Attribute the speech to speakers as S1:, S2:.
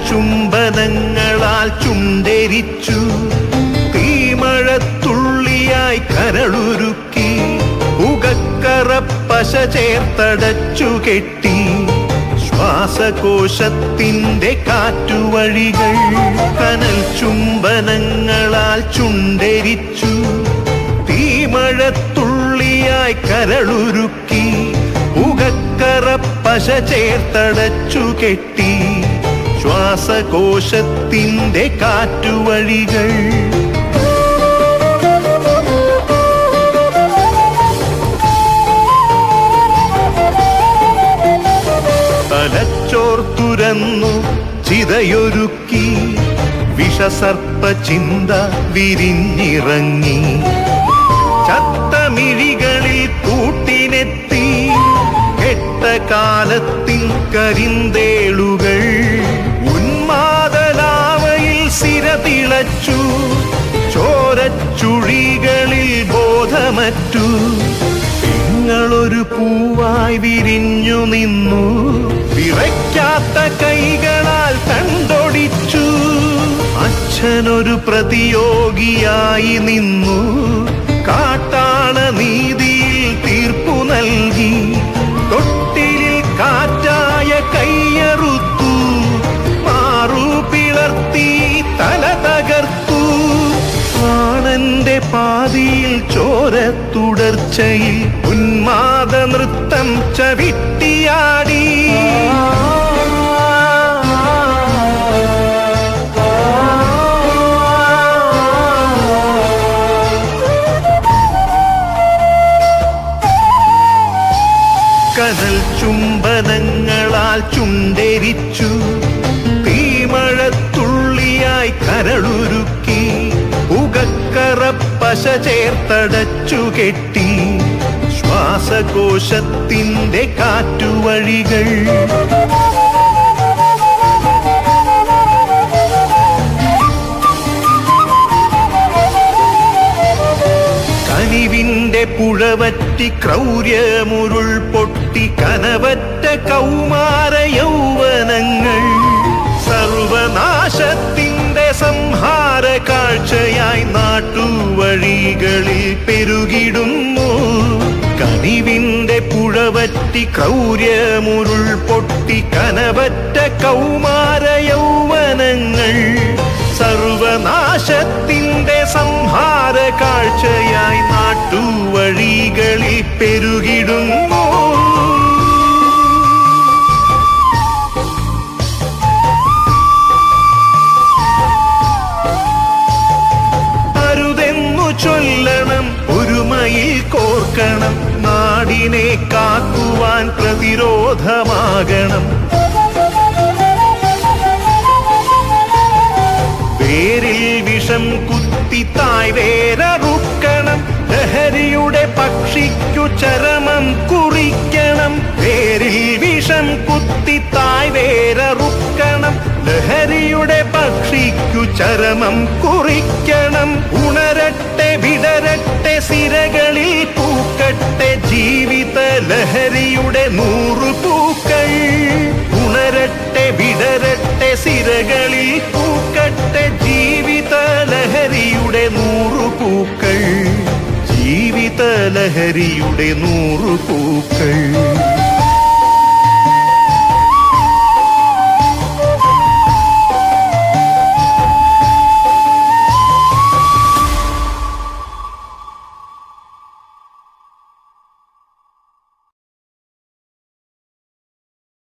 S1: ചുംബനങ്ങളാൽ ചുണ്ടെരിച്ചു, തീമഴത്തുള്ളിയായി കരളുരുക്കി, ഉകക്കറപ്പശ ചേർത്തടച്ചു കെട്ടി, ശ്വാസകോശത്തിന്റെ കാറ്റുവഴികൾ. കനൽ ചുംബനങ്ങളാൽ ചുണ്ടെരിച്ചു, തീമഴത്തുള്ളിയായി കരളുരുക്കി, ഉകക്കറപ്പശ ചേർത്തടച്ചു കെട്ടി, ശ്വാസകോശത്തിന്റെ കാറ്റുവഴികൾ. തലച്ചോർ തുരന്നു ചിതയൊരുക്കി, വിഷസർപ്പ ചിന്ത വിരിഞ്ഞിറങ്ങി, ചത്തമിഴികളിൽ കൂട്ടിനെത്തി, കെട്ട കാലത്തിൻ കരിന്തേളുകൾ. ഉന്മാദലാവയിൽ സിരതിളച്ചു, ചോരച്ചുഴികളിൽ ബോധമറ്റു, നിങ്ങളൊരു പൂവായി വിരിഞ്ഞു നിന്നു, വിറയ്ക്കാത്ത കൈകളാൽ തണ്ടൊടിച്ചു. അച്ഛനൊരു പ്രതിയോഗിയായി നിന്നു, കാട്ടാള നീതിയിൽ തീർപ്പു നൽകി, തൊട്ടിലിൽ കാറ്റായ കയ്യറുത്തു, മാറു പിളർത്തി തല തകർത്തു. പ്രാണന്റെ പാതിയിൽ ചോരത്തുടർച്ചയിൽ ഉന്മാദ നൃത്തം ചവിട്ടിയാടി. കനൽ ചുംബനങ്ങളാൽ ചുണ്ടെരിച്ചു, തീമഴത്തുള്ളിയായി കരളുരുക്കി, ഉകക്കറപ്പശ ചേർത്തടച്ചു കെട്ടി, ശ്വാസകോശത്തിന്റെ കാറ്റുവഴികൾ. കനിവിന്റെ പുഴവറ്റി ക്രൗര്യമുരുൾ പൊട്ടി, കനവറ്റ കൗമാര യൗവനങ്ങൾ സർവനാശത്തിന്റെ സംഹാര കാഴ്ചയായി നാട്ടുവഴികളിൽ പെരുകിടുന്നു. കനിവിന്റെ പുഴവറ്റി ക്രൗര്യമുരുൾ പൊട്ടി, കനവറ്റ കൗമാര യൗവനങ്ങൾ സർവനാശത്തിന്റെ സംഹാര കാഴ്ചയായി നാട്ടുവഴികളിൽ പെരുകിടുന്നു. അരുതെന്നു ചൊല്ലണം, ഒരുമയിൽ കോർക്കണം, നാടിനെ കാക്കുവാൻ പ്രതിരോധമാകണം. വേരിൽ വിഷം കുത്തി തായ് വേരറുക്കണം, ലഹരിയുടെ പക്ഷിക്കു ചരമം കുറിക്കണം. വേരിൽ വിഷം കുത്തി തായ് വേരറുക്കണം, ലഹരിയുടെ പക്ഷിക്കു ചരമം കുറിക്കണം. ഉണരട്ടെ വിടരട്ടെ സിരകളിൽ പൂക്കട്ടെ, ജീവിത ലഹരിയുടെ 100 പൂക്കൾ. ഉണരട്ടെ വിടരട്ടെ സിരകളിൽ പൂക്കട്ടെ, ജീവിത ലഹരിയുടെ 100 പൂക്കൾ. ജീവിത ലഹരിയുടെ 100 പൂക്കൾ.